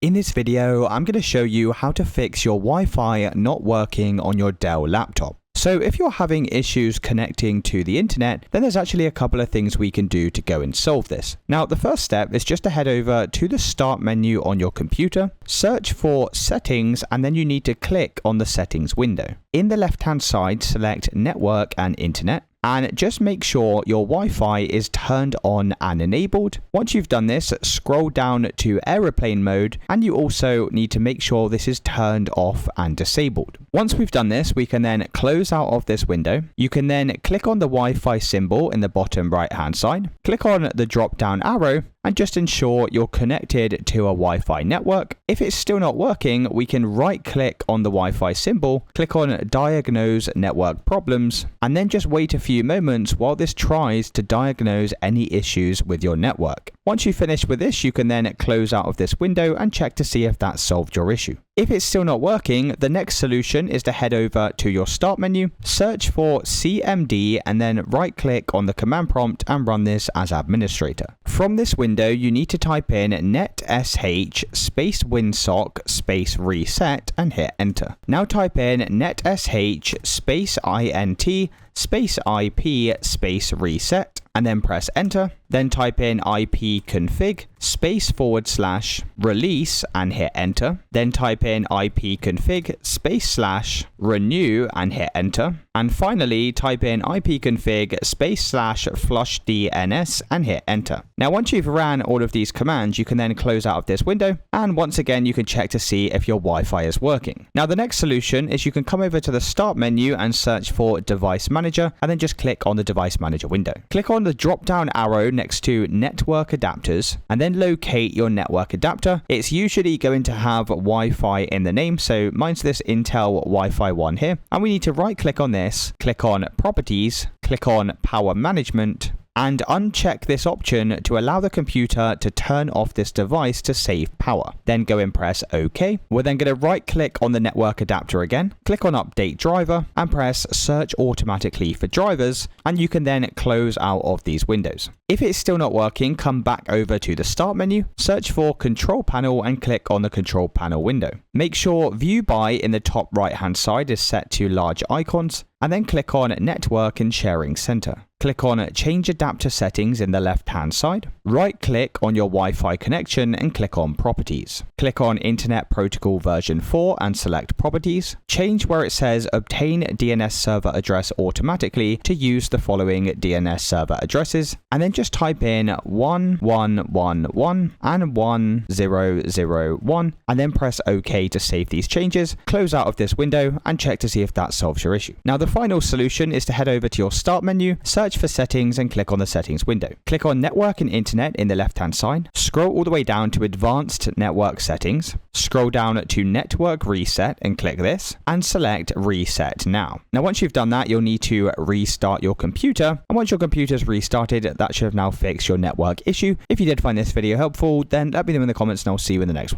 In this video, I'm going to show you how to fix your Wi-Fi not working on your Dell laptop. So if you're having issues connecting to the internet, then there's actually a couple of things we can do to go and solve this. Now, the first step is just to head over to the Start menu on your computer, search for Settings, and then you need to click on the Settings window. In the left-hand side, select Network and Internet. And just make sure your Wi-Fi is turned on and enabled. Once you've done this, scroll down to airplane mode, and you also need to make sure this is turned off and disabled. Once we've done this, we can then close out of this window. You can then click on the Wi-Fi symbol in the bottom right hand side, click on the drop down arrow, and just ensure you're connected to a Wi-Fi network. If it's still not working, we can right click on the Wi-Fi symbol, click on Diagnose Network Problems, and then just wait a few moments while this tries to diagnose any issues with your network. Once you finish with this, you can then close out of this window and check to see if that solved your issue. If it's still not working, the next solution is to head over to your Start menu, search for CMD, and then right click on the command prompt and run this as administrator. From this window, you need to type in netsh space winsock space reset and hit enter. Now type in netsh space int space IP space reset and then press enter. Then type in ipconfig space / release and hit enter. Then type in ipconfig space / renew and hit enter. And finally, type in ipconfig space / flush DNS and hit enter. Now, once you've ran all of these commands, you can then close out of this window. And once again, you can check to see if your Wi-Fi is working. Now, the next solution is you can come over to the Start menu and search for Device Manager, and then just click on the Device Manager window. Click on the drop down arrow next to Network Adapters, and then locate your network adapter. It's usually going to have Wi-Fi in the name, so mine's this Intel Wi-Fi 1 here. And we need to right click on this, click on Properties, click on Power Management, and uncheck this option to allow the computer to turn off this device to save power. Then go and press OK. We're then going to right click on the network adapter again, click on Update Driver, and press Search Automatically for drivers, and you can then close out of these windows. If it's still not working, come back over to the Start menu, search for Control Panel, and click on the Control Panel window. Make sure View By in the top right hand side is set to large icons, and then click on Network and Sharing Center. Click on Change Adapter Settings in the left-hand side. Right-click on your Wi-Fi connection and click on Properties. Click on Internet Protocol version 4 and select Properties. Change where it says Obtain DNS server address automatically to use the following DNS server addresses, and then just type in 1111 and 1001, and then press OK to save these changes. Close out of this window and check to see if that solves your issue. Now, the final solution is to head over to your Start menu, search for Settings, and click on the Settings window. Click on Network and Internet in the left-hand side. Scroll all the way down to Advanced Network Settings. Scroll down to Network Reset and click this, and select Reset Now. Now, once you've done that, you'll need to restart your computer. And once your computer's restarted, that should have now fixed your network issue. If you did find this video helpful, then let me know in the comments and I'll see you in the next one.